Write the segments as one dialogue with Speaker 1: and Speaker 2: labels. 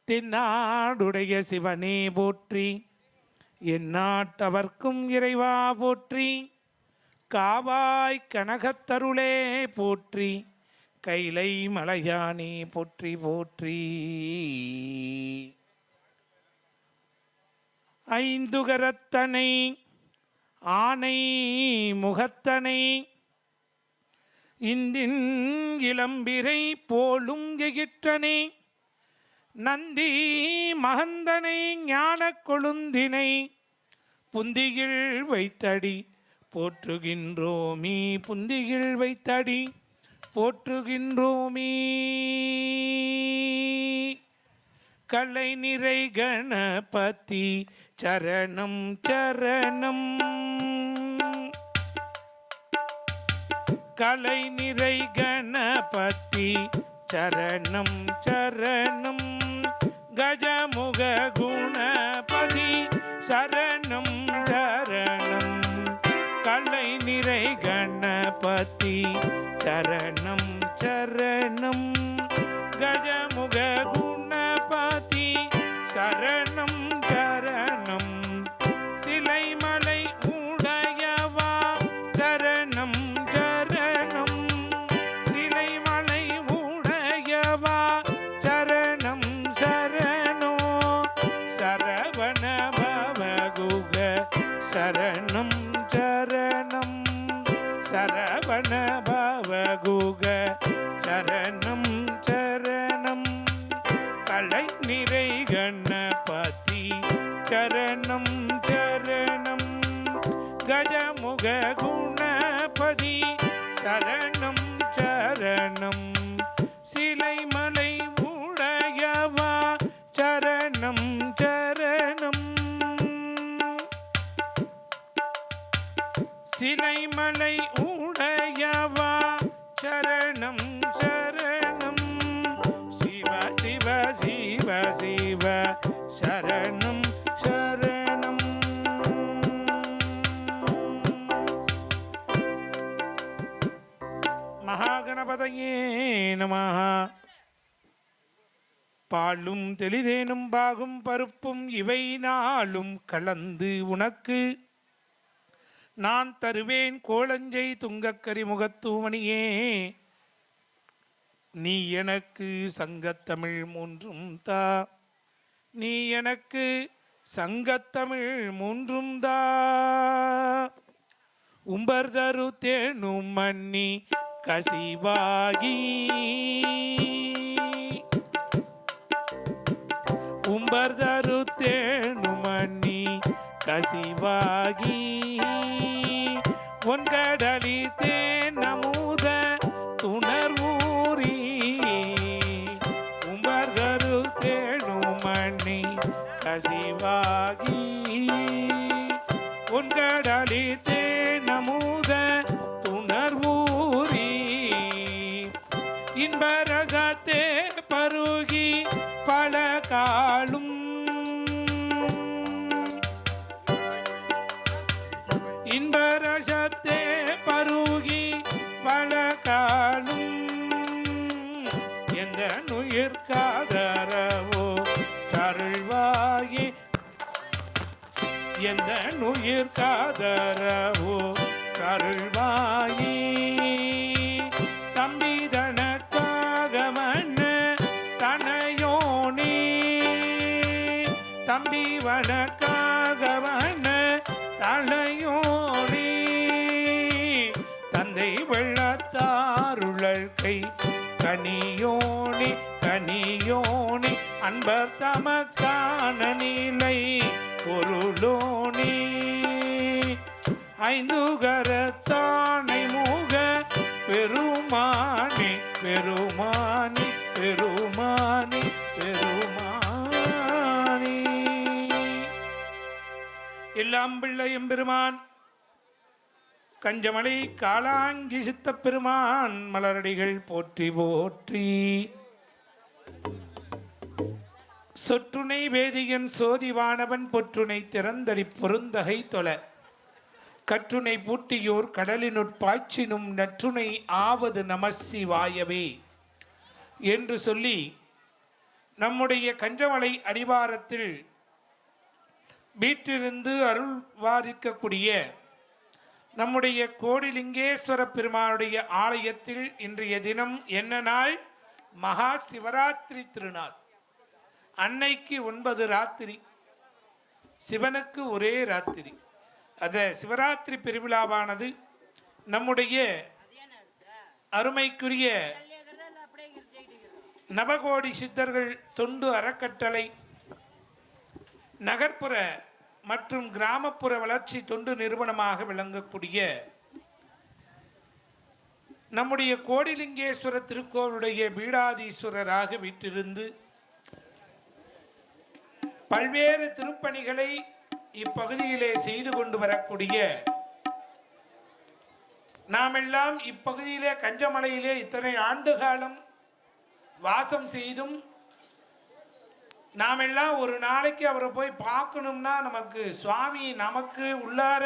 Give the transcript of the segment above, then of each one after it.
Speaker 1: தென்னாடுடைய சிவனே போற்றி, எந்நாட்டவர்க்கும் இறைவா போற்றி, காவாய் கனகத்தருளே போற்றி, கைலை மலையானே போற்றி போற்றி. ஐந்துகரத்தனை ஆனை முகத்தனை இந்தின் இளம்பிரை போலும் எகிற்றனை நந்தி மகந்தனை ஞான கொழுந்தினை புந்தியில் வைத்தடி போற்றுகின்றோமீ, புந்தியில் வைத்தடி போற்றுகின்றோமீ. கலை நிறை கணபதி சரணம் சரணம், கலை நிறை கணபதி சரணம் சரணம், கஜமுக குணபதி சரணம் சரணம், கலை நிறை கணபதி சரணம் சரணம், கஜமுக குணபதி சரணம் சரணம், சிலைமலை உடையவா சரணம் சரணம், சிலைமலை உடையவா சரணம் சரணோ, சரவண பவகுக சரணம் சரணம், சரவண பவகுக சரணம் சரணம், கலை நிறை கணபதி சரணம் சரணம், கஜமுக குணபதி சரணம் சரணம், சிலைமலை உடையவா சரணம் சரணம், சிலைமலை உடையவா சரணம் சரணம், சிவ சிவ சிவ சிவ சரணம் சரணம். மகாகணபதையே நமஹ. பாலும் தெளிதேனும் பாகும் பருப்பும் இவை நாளும் கலந்து உனக்கு நான் தருவேன் கோளஞ்சை துங்கக்கரி முகத்தூமணியே, நீ எனக்கு சங்கத்தமிழ் மூன்றும் தா, நீ எனக்கு சங்கத்தமிழ் மூன்றும் தா, உம்பர் தரு தேனும் மன்னி கசிவாகி, உம்பர் தரு தேனும் மன்னி கசிவாகி, ஒன்கடலி தேன் அமுத துணர்வூரி, உம்பர்கரு தேனுமணி கசிவாகி, ஒன்கடலி தேன் அமுத துணர்வூரி, இன்பரசத்தே பருகி பல காலும், இன்பரசத்தே பருகி பல காலும், எந்த நுயிர்காதரவோ தருள்வாயே, எந்த நுயிர்காதரவோ தருள்வாயே, தம்பிதனக்காக மன்ன தனையோனே, தம்பி வனக்காக மன்ன தனையோனே, தந்தை வெள்ளத்தாருளல் கை கனியோனே கனியோனே, அன்பர் தமக்கான நிலை பொருளோனே, ஐந்துகரத்தானை முக பெருமானே பெருமானே பெருமானே பெருமானே. எல்லாம் பிள்ளை எம்பெருமான் கஞ்சமலை காலாங்கி சித்த பெருமான் மலரடிகள் போற்றி போற்றி. சொற்றுனை வேதியன் சோதிவானவன் பொற்றுனை திறந்தடி பொருந்தகை தொல, கற்றுனை பூட்டியோர் கடலினுட் பாய்ச்சினும் நற்றுனை ஆவது நமசிவாயவே என்று சொல்லி நம்முடைய கஞ்சமலை அடிவாரத்தில் வீட்டிலிருந்து அருள் வாரிக்கக்கூடிய நம்முடைய கோடிலிங்கேஸ்வர பெருமானுடைய ஆலயத்தில் இன்றைய தினம் என்ன நாள்? மகா சிவராத்திரி திருநாள். அன்னைக்கு 9 ராத்திரி, சிவனுக்கு ஒரே ராத்திரி. அந்த சிவராத்திரி பெருவிழாவானது நம்முடைய அருமைக்குரிய நவகோடி சித்தர்கள் தொண்டு அறக்கட்டளை நகர்ப்புற மற்றும் கிராமப்புற வளர்ச்சி தொண்டு நிறுவனமாக விளங்கக்கூடிய நம்முடைய கோடிலிங்கேஸ்வர திருக்கோவிலுடைய பீடாதீஸ்வரராக வீற்றிருந்து பல்வேறு திருப்பணிகளை இப்பகுதியிலே செய்து கொண்டு வரக்கூடிய நாமெல்லாம் இப்பகுதியிலே கஞ்சமலையிலே இத்தனை ஆண்டு காலம் வாசம் செய்தும் நாமெல்லாம் ஒரு நாளைக்கு அவரை போய் பார்க்கணும்னா நமக்கு சுவாமி நமக்கு உள்ளார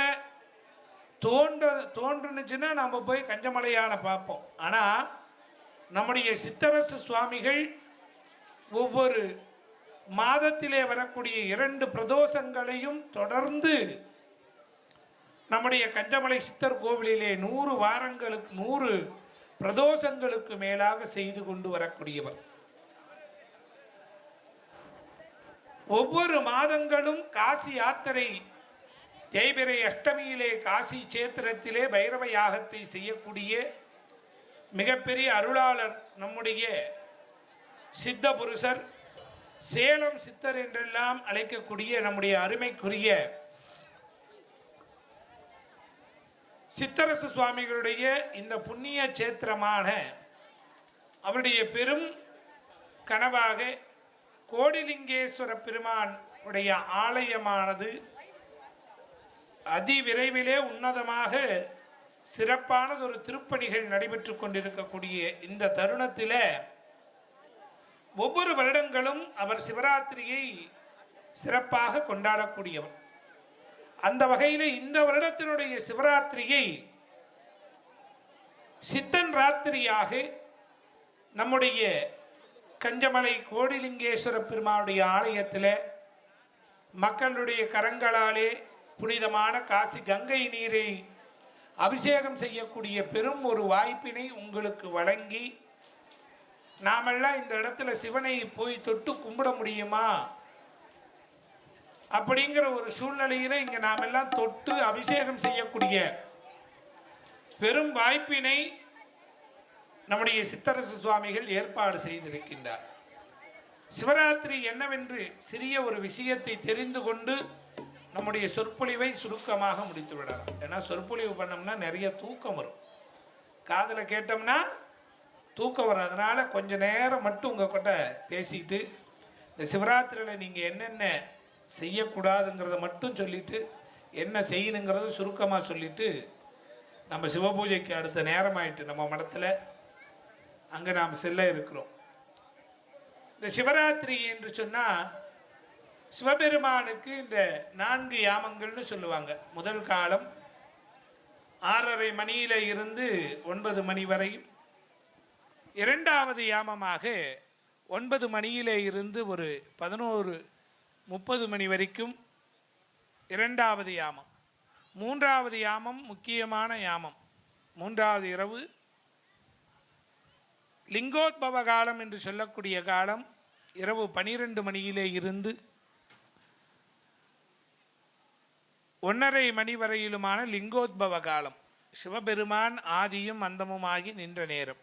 Speaker 1: தோன்றுனுச்சுன்னா நம்ம போய் கஞ்சமலையான பார்ப்போம். ஆனால் நம்முடைய சித்தரசு சுவாமிகள் ஒவ்வொரு மாதத்திலே வரக்கூடிய 2 பிரதோஷங்களையும் தொடர்ந்து நம்முடைய கஞ்சமலை சித்தர் கோவிலிலே 100 வாரங்களுக்கு 100 பிரதோஷங்களுக்கு மேலாக செய்து கொண்டு வரக்கூடியவர். ஒவ்வொரு மாதங்களும் காசி யாத்திரை, தேய்பிறை அஷ்டமியிலே காசி சேத்திரத்திலே பைரவ யாகத்தை செய்யக்கூடிய மிகப்பெரிய அருளாளர் நம்முடைய சித்த புருஷர், சேலம் சித்தர் என்றெல்லாம் அழைக்கக்கூடிய நம்முடைய அருமைக்குரிய சித்தரசு சுவாமிகளுடைய இந்த புண்ணிய சேத்திரமான அவருடைய பெரும் கனவாக கோடிலிங்கேஸ்வர பெருமான் உடைய ஆலயமானது அதிவிரைவிலே உன்னதமாக சிறப்பானது ஒரு திருப்பணிகள் நடைபெற்று கொண்டிருக்கக்கூடிய இந்த தருணத்தில் ஒவ்வொரு வருடங்களும் அவர் சிவராத்திரியை சிறப்பாக கொண்டாடக்கூடியவர். அந்த வகையில் இந்த வருடத்தினுடைய சிவராத்திரியை சித்தன் ராத்திரியாக நம்முடைய கஞ்சமலை கோடிலிங்கேஸ்வர பெருமானுடைய ஆலயத்தில் மக்களுடைய கரங்களாலே புனிதமான காசி கங்கை நீரை அபிஷேகம் செய்யக்கூடிய பெரும் ஒரு வாய்ப்பினை உங்களுக்கு வழங்கி நாமெல்லாம் இந்த இடத்துல சிவனை போய் தொட்டு கும்பிட முடியுமா அப்படிங்கிற ஒரு சூழ்நிலையில் இங்கே நாமெல்லாம் தொட்டு அபிஷேகம் செய்யக்கூடிய பெரும் வாய்ப்பினை நம்முடைய சித்தரசு சுவாமிகள் ஏற்பாடு செய்திருக்கின்றார். சிவராத்திரி என்னவென்று சிறிய ஒரு விஷயத்தை தெரிந்து கொண்டு நம்முடைய சொற்பொழிவை சுருக்கமாக முடித்து விடலாம். ஏன்னா சொற்பொழிவு பண்ணோம்னா நிறைய தூக்கம் வரும், காதில் கேட்டோம்னா தூக்கம் வரும். அதனால் கொஞ்சம் நேரம் மட்டும் உங்கள் கிட்ட பேசிட்டு இந்த சிவராத்திரியில் நீங்கள் என்னென்ன செய்யக்கூடாதுங்கிறத மட்டும் சொல்லிவிட்டு என்ன செய்யணுங்கிறத சுருக்கமாக சொல்லிவிட்டு நம்ம சிவபூஜைக்கு அடுத்த நேரமாயிட்டு நம்ம மடத்தில் அங்கே நாம் செல்ல இருக்கிறோம். இந்த சிவராத்திரி என்று சொன்னால் சிவபெருமானுக்கு இந்த 4 யாமங்கள்னு சொல்லுவாங்க. முதல் காலம் 6:30 மணியில் இருந்து 9 மணி வரையும், 2வது யாமமாக 9 மணியிலே இருந்து ஒரு 11:30 மணி வரைக்கும் 2வது யாமம். 3வது யாமம் முக்கியமான யாமம். 3வது இரவு லிங்கோத்பவ காலம் என்று சொல்லக்கூடிய காலம் இரவு 12 மணியிலே இருந்து 1:30 மணி வரையிலுமான லிங்கோத்பவ காலம். சிவபெருமான் ஆதியும் அந்தமுமாகி நின்ற நேரம்.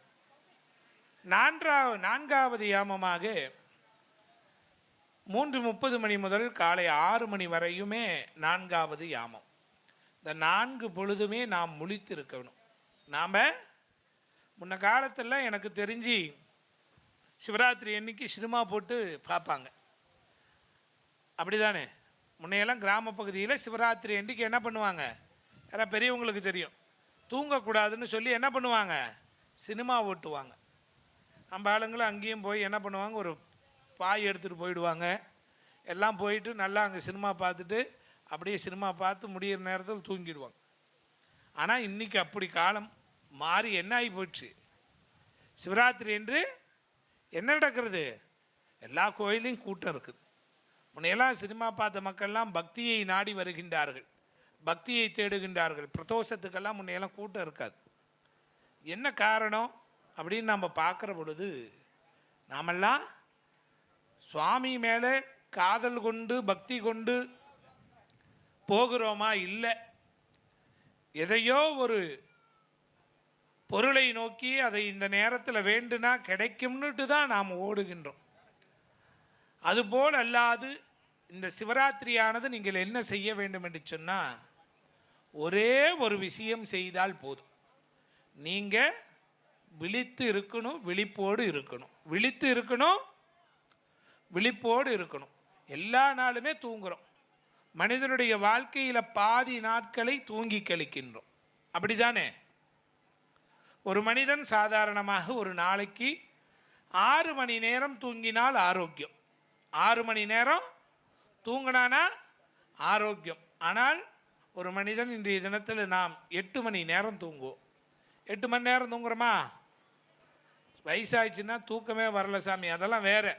Speaker 1: 4வது யாமமாக 3:30 மணி முதல் காலை 6 மணி வரையுமே 4வது யாமம். இந்த 4 பொழுதுமே நாம் முழித்திருக்கணும். நாம் முன்ன காலத்தில் எனக்கு தெரிஞ்சு சிவராத்திரி அன்னைக்கு சினிமா போட்டு பார்ப்பாங்க, அப்படி தானே? முன்னையெல்லாம் கிராம பகுதியில் சிவராத்திரி அன்றைக்கி என்ன பண்ணுவாங்க, யாராவது பெரியவங்களுக்கு தெரியும், தூங்கக்கூடாதுன்னு சொல்லி என்ன பண்ணுவாங்க, சினிமா ஓட்டுவாங்க. நம்ம ஆளுங்களும் அங்கேயும் போய் என்ன பண்ணுவாங்க, ஒரு பாய் எடுத்துகிட்டு போயிடுவாங்க. எல்லாம் போயிட்டு நல்லா அங்கே சினிமா பார்த்துட்டு அப்படியே சினிமா பார்த்து முடிகிற நேரத்தில் தூங்கிடுவாங்க. ஆனால் இன்றைக்கி அப்படி காலம் மாறி என்ன ஆகி போச்சு, சிவராத்திரி என்று என்ன நடக்கிறது, எல்லா கோயிலையும் கூட்டம் இருக்குது. முன்னையெல்லாம் சினிமா பார்த்த மக்கள்லாம் பக்தியை நாடி வருகின்றார்கள், பக்தியை தேடுகின்றார்கள். பிரதோஷத்துக்கெல்லாம் முன்னையெல்லாம் கூட்டம் இருக்காது. என்ன காரணம் அப்படின்னு நம்ம பார்க்குற பொழுது, நாமெல்லாம் சுவாமி மேலே காதல் கொண்டு பக்தி கொண்டு போகிறோமா? இல்லை, எதையோ ஒரு பொருளை நோக்கி அதை இந்த நேரத்தில் வேண்டுனா கிடைக்கும்னுட்டு தான் நாம் ஓடுகின்றோம். அதுபோல் அல்லாது இந்த சிவராத்திரியானது நீங்கள் என்ன செய்ய வேண்டும் என்று சொன்னால், ஒரே ஒரு விஷயம் செய்தால் போதும். நீங்கள் விழித்து இருக்கணும், விழிப்போடு இருக்கணும், விழித்து இருக்கணும், விழிப்போடு இருக்கணும். எல்லா நாளுமே தூங்குகிறோம். மனிதனுடைய வாழ்க்கையில் பாதி நாட்களை தூங்கி கழிக்கின்றோம், அப்படிதானே? ஒரு மனிதன் சாதாரணமாக ஒரு நாளைக்கு 6 மணி நேரம் தூங்கினால் ஆரோக்கியம். 6 மணி நேரம் தூங்கினானா ஆரோக்கியம். ஆனால் ஒரு மனிதன் இன்றைய தினத்தில் நாம் 8 மணி நேரம் தூங்குவோம். 8 மணி நேரம் தூங்குறோமா? வயசாகிடுச்சுன்னா தூக்கமே வரல சாமி, அதெல்லாம் வேறு.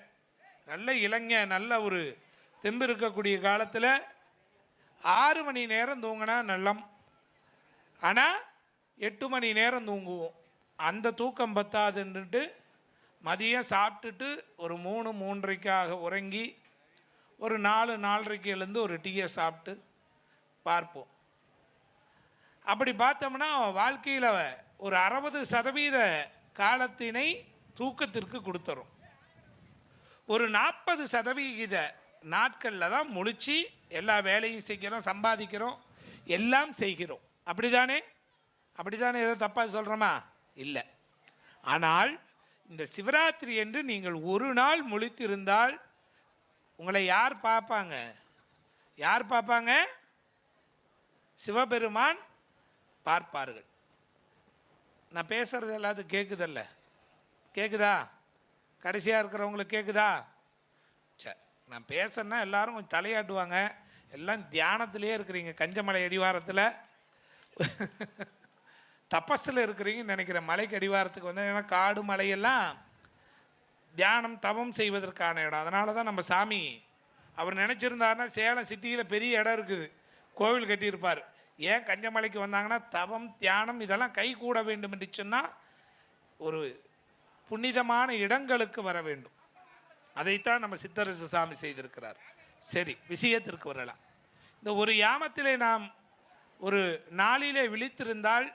Speaker 1: நல்ல இளைஞ நல்ல ஒரு தெம்பு இருக்கக்கூடிய காலத்தில் 6 மணி நேரம் தூங்கினா நல்லம். ஆனால் 8 மணி நேரம் தூங்குவோம். அந்த தூக்கம் பத்தாதுன்னுட்டு மதியம் சாப்பிட்டுட்டு ஒரு 3-3:30க்காக உறங்கி ஒரு 4-4:30 எழுந்து ஒரு டீயை சாப்பிட்டு பார்ப்போம். அப்படி பார்த்தோம்னா வாழ்க்கையில் ஒரு 60% காலத்தினை தூக்கத்திற்கு கொடுத்துரும். ஒரு 40% நாட்களில் தான் முழிச்சு எல்லா வேலையும் செய்கிறோம், சம்பாதிக்கிறோம், எல்லாம் செய்கிறோம். அப்படிதானே? அப்படிதானே? ஏதோ தப்பாக சொல்கிறோமா? இல்லை. ஆனால் இந்த சிவராத்திரி என்று நீங்கள் ஒரு நாள் முழித்திருந்தால் உங்களை யார் பார்ப்பாங்க? யார் பார்ப்பாங்க? சிவபெருமான் பார்ப்பார்கள். நான் பேசுகிறது எல்லாத்துக்கும் கேட்குதல்ல? கேட்குதா? கடைசியாக இருக்கிறவங்களுக்கு கேட்குதா? சரி, நான் பேசுறேன்னா எல்லாரும் கொஞ்சம் தலையாட்டுவாங்க. எல்லாம் தியானத்திலே இருக்கிறீங்க, கஞ்சமலை அடிவாரத்தில் தபஸில் இருக்கிறீங்கன்னு நினைக்கிறேன். மலைக்கு அடிவாரத்துக்கு வந்து, ஏன்னா காடு மலையெல்லாம் தியானம் தவம் செய்வதற்கான இடம். அதனால தான் நம்ம சாமி அவர் நினச்சிருந்தாருன்னா சேலம் சிட்டியில் பெரிய இடம் இருக்குது, கோவில் கட்டியிருப்பார். ஏன் கஞ்சமலைக்கு வந்தாங்கன்னா தவம் தியானம் இதெல்லாம் கை கூட வேண்டும் என்று சொன்னால் ஒரு புனிதமான இடங்களுக்கு வர வேண்டும். அதைத்தான் நம்ம சித்தரசு சாமி செய்திருக்கிறார். சரி, விஷயத்திற்கு வரலாம். இந்த ஒரு யாமத்திலே நாம் ஒரு நாளிலே விழித்திருந்தால்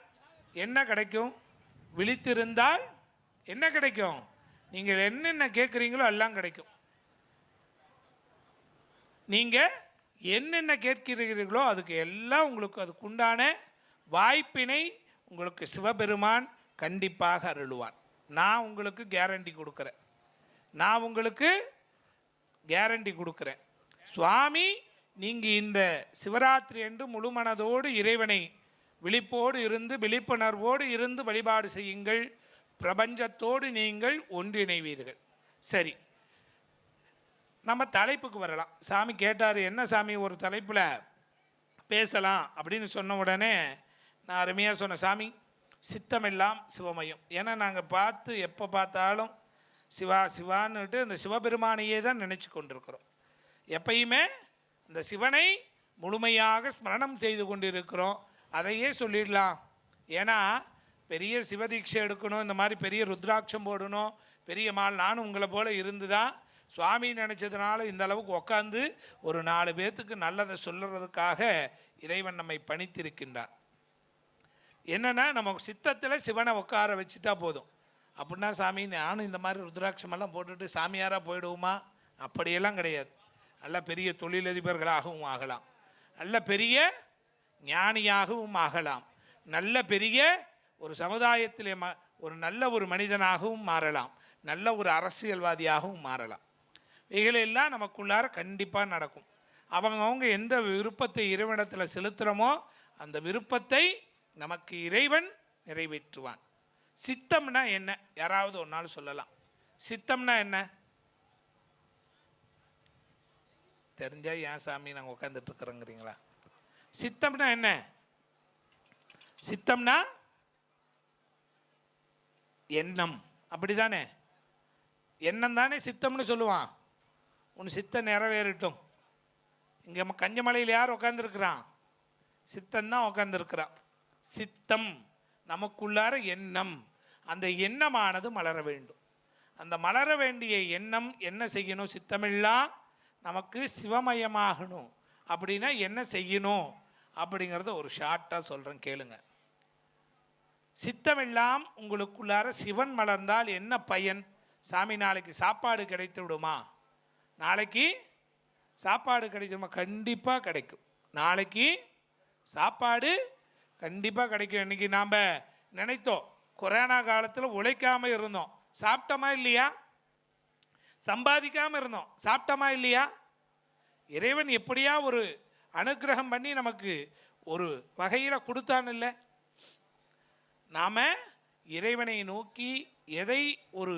Speaker 1: என்ன கிடைக்கும்? விழித்திருந்தால் என்ன கிடைக்கும்? நீங்கள் என்னென்ன கேட்குறீங்களோ எல்லாம் கிடைக்கும். நீங்கள் என்னென்ன கேட்கிறீர்களோ அதுக்கு எல்லாம் உங்களுக்கு அதுக்குண்டான வாய்ப்பினை உங்களுக்கு சிவபெருமான் கண்டிப்பாக அருளுவான். நான் உங்களுக்கு கேரண்டி கொடுக்குறேன். நான் உங்களுக்கு கேரண்டி கொடுக்குறேன். சுவாமி, நீங்கள் இந்த சிவராத்திரி என்று முழுமனதோடு இறைவனை விழிப்போடு இருந்து விழிப்புணர்வோடு இருந்து வழிபாடு செய்யுங்கள். பிரபஞ்சத்தோடு நீங்கள் ஒன்றிணைவீர்கள். சரி, நம்ம தலைப்புக்கு வரலாம். சாமி கேட்டார், என்ன சாமி ஒரு தலைப்பில் பேசலாம் அப்படின்னு சொன்ன உடனே நான் அருமையாக சொன்னேன், சாமி சித்தமெல்லாம் சிவமயம். ஏன்னா நாங்கள் பார்த்து எப்போ பார்த்தாலும் சிவா சிவான்னுட்டு இந்த சிவபெருமானையே தான் நினச்சி கொண்டிருக்கிறோம். எப்பயுமே இந்த சிவனை முழுமையாக ஸ்மரணம் செய்து கொண்டு இருக்கிறோம். அதையே சொல்லிடலாம். ஏன்னா பெரிய சிவதீட்சை எடுக்கணும், இந்த மாதிரி பெரிய ருத்ராட்சம் போடணும், பெரிய மால் நானும் உங்களை போல் இருந்து தான் சுவாமி நினச்சதுனால இந்த அளவுக்கு உட்காந்து ஒரு 4 பேர்த்துக்கு நல்லதை சொல்லுறதுக்காக இறைவன் நம்மை பணித்திருக்கின்றான். என்னென்னா நம்ம சித்தத்தில் சிவனை உட்கார வச்சுட்டா போதும். அப்படின்னா சாமி நானும் இந்த மாதிரி ருத்ராட்சமெல்லாம் போட்டுட்டு சாமியாராக போயிடுவோமா? அப்படியெல்லாம் கிடையாது. நல்ல பெரிய தொழிலதிபர்களாகவும் ஆகலாம், நல்ல பெரிய ஞானியாகவும் ஆகலாம், நல்ல பெரிய ஒரு சமுதாயத்திலே ஒரு நல்ல ஒரு மனிதனாகவும் மாறலாம், நல்ல ஒரு அரசியல்வாதியாகவும் மாறலாம். இவைகளெல்லாம் நமக்குள்ளார கண்டிப்பாக நடக்கும். அவங்கவுங்க எந்த விருப்பத்தை இறைவனிடத்தில் செலுத்துகிறோமோ அந்த விருப்பத்தை நமக்கு இறைவன் நிறைவேற்றுவான். சித்தம்னா என்ன? யாராவது ஒரு நாள் சொல்லலாம். சித்தம்னா என்ன தெரிஞ்சால் ஏன் சாமி நாங்கள் உட்காந்துட்ருக்குறோங்கிறீங்களா? சித்தம்னா என்ன? சித்தம்னா எண்ணம், அப்படி தானே? எண்ணம் தானே சித்தம்னு சொல்லுவான். உன் சித்தம் நிறைவேறட்டும். இங்கே கஞ்சமலையில் யார் உட்காந்துருக்குறான்? சித்தந்தான் உட்காந்துருக்கிறான். சித்தம் நமக்குள்ளார எண்ணம், அந்த எண்ணமானது மலர வேண்டும். அந்த மலர வேண்டிய எண்ணம் என்ன செய்யணும்? சித்தமெல்லாம் நமக்கு சிவமயமாகணும். அப்படின்னா என்ன செய்யணும் அப்படிங்கிறத ஒரு ஷார்ட்டாக சொல்கிறேன், கேளுங்க. சித்தமெல்லாம் உங்களுக்குள்ளார சிவன் மலர்ந்தால் என்ன பயன்? சாமி, நாளைக்கு சாப்பாடு கிடைத்து விடுமா? நாளைக்கு சாப்பாடு கிடைக்குமா? கண்டிப்பாக கிடைக்கும். நாளைக்கு சாப்பாடு கண்டிப்பாக கிடைக்கும். இன்றைக்கி நாம் நினைத்தோம், கொரோனா காலத்தில் உழைக்காமல் இருந்தோம், சாப்பிட்டோமா இல்லையா? சம்பாதிக்காமல் இருந்தோம், சாப்பிட்டோமா இல்லையா? இறைவன் எப்படியா ஒரு அனுக்கிரகம் பண்ணி நமக்கு ஒரு வகையில் கொடுத்தான் இல்லை? நாம் இறைவனை நோக்கி எதை ஒரு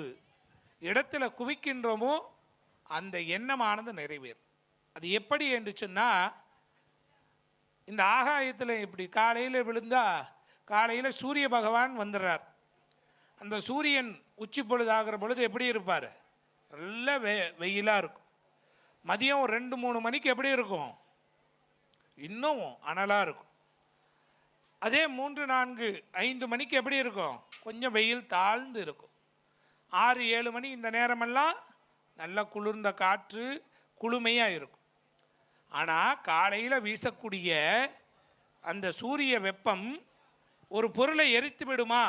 Speaker 1: இடத்துல குவிக்கின்றோமோ அந்த எண்ணமானது நிறைவேறும். அது எப்படி என்று சொன்னால், இந்த ஆகாயத்தில் இப்படி காலையில் விழுந்தால் காலையில் சூரிய பகவான் வந்துடுறார். அந்த சூரியன் உச்சி பொழுதாகிற பொழுது எப்படி இருப்பார்? நல்ல வெயிலாக இருக்கும். மதியம் 2-3 மணிக்கு எப்படி இருக்கும்? இன்னும் அனலாக இருக்கும். அதே 3-4-5 மணிக்கு எப்படி இருக்கும்? கொஞ்சம் வெயில் தாழ்ந்து இருக்கும். 6-7 மணி இந்த நேரமெல்லாம் நல்ல குளிர்ந்த காற்று குளுமையாக இருக்கும். ஆனால் காலையில் வீசக்கூடிய அந்த சூரிய வெப்பம் ஒரு பொருளை எரித்து விடுமா?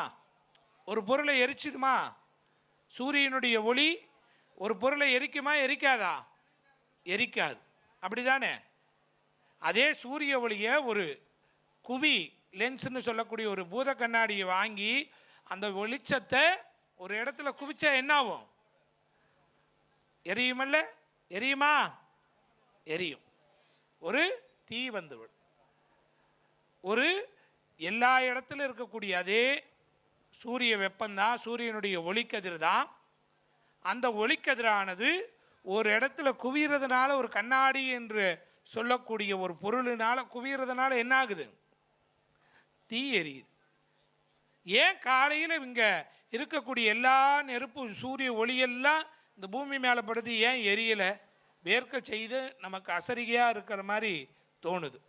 Speaker 1: ஒரு பொருளை எரிச்சிடுமா? சூரியனுடைய ஒளி ஒரு பொருளை எரிக்குமா? எரிக்காதா? எரிக்காது. அப்படி தானே? அதே சூரிய ஒளியை ஒரு குவி லென்ஸ்னு சொல்லக்கூடிய ஒரு பூத கண்ணாடியை வாங்கி அந்த வெளிச்சத்தை ஒரு இடத்துல குவிச்சா என்ன ஆகும்? எரியுமல்ல? எரியுமா? எரியும். ஒரு தீ வந்துவிடும். ஒரு எல்லா இடத்துல இருக்கக்கூடிய அதே சூரிய வெப்பந்தான், சூரியனுடைய ஒளிக்கதிர் தான். அந்த ஒளிக்கதிரானது ஒரு இடத்துல குவிகிறதுனால, ஒரு கண்ணாடி என்று சொல்லக்கூடிய ஒரு பொருளினால் குவிகிறதுனால என்ன ஆகுது? தீ எரியுது. ஏன் காலையில் இங்கே இருக்கக்கூடிய எல்லா நெருப்பு சூரிய ஒளியெல்லாம் இந்த பூமி மேலே படுது, ஏன் எரியலை? வேர்க்க செய்து நமக்கு அசரிகையாக இருக்கிற மாதிரி தோணுது.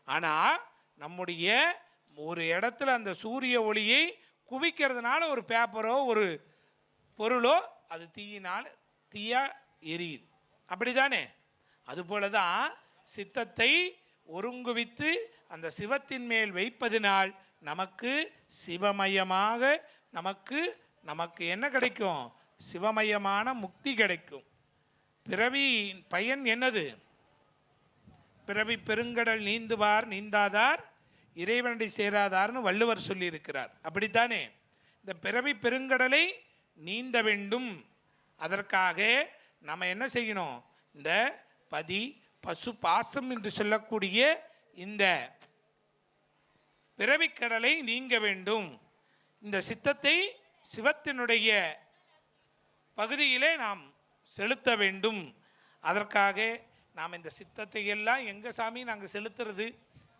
Speaker 1: ஆனால் நம்முடைய ஒரு இடத்துல அந்த சூரிய ஒளியை குவிக்கிறதுனால ஒரு பேப்பரோ ஒரு பொருளோ அது தீயாக எரியுது. அப்படி தானே? அதுபோல தான் சித்தத்தை ஒருங்குவித்து அந்த சிவத்தின் மேல் வைப்பதினால் நமக்கு சிவமயமாக நமக்கு என்ன கிடைக்கும்? சிவமயமான முக்தி கிடைக்கும். பிறவி பயன் என்னது? பிறவி பெருங்கடல் நீந்துவார் நீந்தாதார் இறைவனடி சேராதார்னு வள்ளுவர் சொல்லியிருக்கிறார். அப்படித்தானே? இந்த பிறவி பெருங்கடலை நீந்த வேண்டும். அதற்காக நம்ம என்ன செய்யணும்? இந்த பதி பசு பாசம் என்று சொல்லக்கூடிய இந்த பிறவிக்கடலை நீங்க வேண்டும். இந்த சித்தத்தை சிவத்தினுடைய பகுதியிலே நாம் செலுத்த வேண்டும். அதற்காக நாம் இந்த சித்தத்தை எல்லாம் எங்கள் சாமி நாங்கள் செலுத்துறது?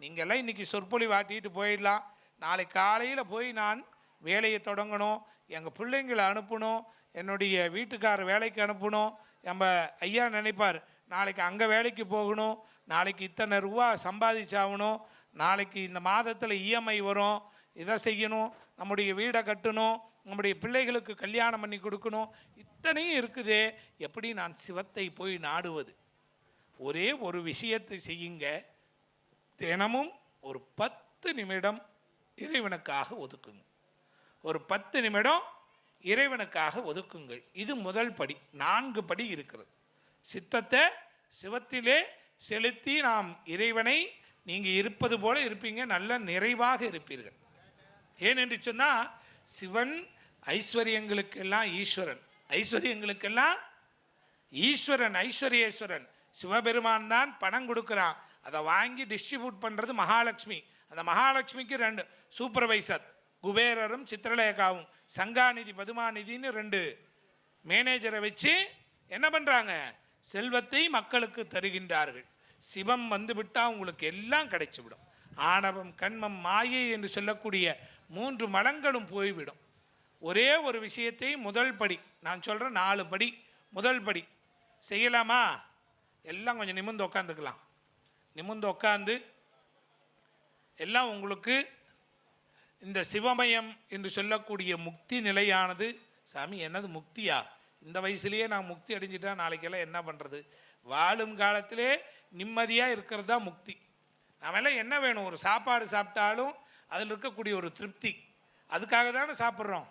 Speaker 1: நீங்கள்லாம் இன்றைக்கி சொற்பொழிவு ஆட்டிட்டு போயிடலாம். நாளை காலையில் போய் நான் வேலையை தொடங்கணும், எங்கள் பிள்ளைங்களை அனுப்பணும், என்னுடைய வீட்டுக்கார வேலைக்கு அனுப்பணும். நம்ம ஐயா நினைப்பார், நாளைக்கு அங்கே வேலைக்கு போகணும், நாளைக்கு இத்தனை ரூபா சம்பாதிச்சாகணும், நாளைக்கு இந்த மாதத்தில் இஎம்ஐ வரும், இதை செய்யணும், நம்முடைய வீடை கட்டணும், நம்முடைய பிள்ளைகளுக்கு கல்யாணம் பண்ணி கொடுக்கணும், இத்தனையும் இருக்குதே, எப்படி நான் சிவத்தை போய் நாடுவது? ஒரே ஒரு விஷயத்தை செய்யுங்க. தினமும் ஒரு 10 நிமிடம் இறைவனுக்காக ஒதுக்குங்க. ஒரு 10 நிமிடம் இறைவனுக்காக ஒதுக்குங்கள். இது முதல் படி. 4 படி இருக்கிறது. சித்தத்தை சிவத்திலே செலுத்தி நாம் இறைவனை நீங்கள் இருப்பது போல இருப்பீங்க, நல்ல நிறைவாக இருப்பீர்கள். ஏனென்று சொன்னால் சிவன் ஐஸ்வர்யங்களுக்கெல்லாம் ஈஸ்வரன், ஐஸ்வர்யங்களுக்கெல்லாம் ஈஸ்வரன், ஐஸ்வர்யேஸ்வரன். சிவபெருமான் தான் பணம் கொடுக்குறான், அதை வாங்கி டிஸ்ட்ரிபியூட் பண்ணுறது மகாலட்சுமி. அந்த மகாலட்சுமிக்கு 2 சூப்பர்வைசர், குபேரரும் சித்திரலேகாவும், சங்காநிதி பதுமாநிதின்னு 2 மேனேஜரை வச்சு என்ன பண்ணுறாங்க? செல்வத்தை மக்களுக்கு தருகின்றார்கள். சிவம் வந்து விட்டால் உங்களுக்கு எல்லாம் கிடைச்சிவிடும். ஆணவம் கண்மம் மாயை என்று சொல்லக்கூடிய 3 மலங்களும் போய்விடும். ஒரே ஒரு விஷயத்தை முதல் படி நான் சொல்கிறேன், 4 படி. முதல் படி செய்யலாமா? எல்லாம் கொஞ்சம் நிமிர்ந்து உட்காந்துக்கலாம். நிமிர்ந்து உட்காந்து எல்லாம் உங்களுக்கு இந்த சிவமயம் என்று சொல்லக்கூடிய முக்தி நிலையானது. சாமி என்னது முக்தியா? இந்த வயசுலேயே நான் முக்தி அடைஞ்சிட்டா நாளைக்கெல்லாம் என்ன பண்ணுறது? வாழும் காலத்திலே நிம்மதியாக இருக்கிறது தான் முக்தி. நாமெல்லாம் என்ன வேணும்? ஒரு சாப்பாடு சாப்பிட்டாலும் அதில் இருக்கக்கூடிய ஒரு திருப்தி, அதுக்காக தானே சாப்பிட்றோம்.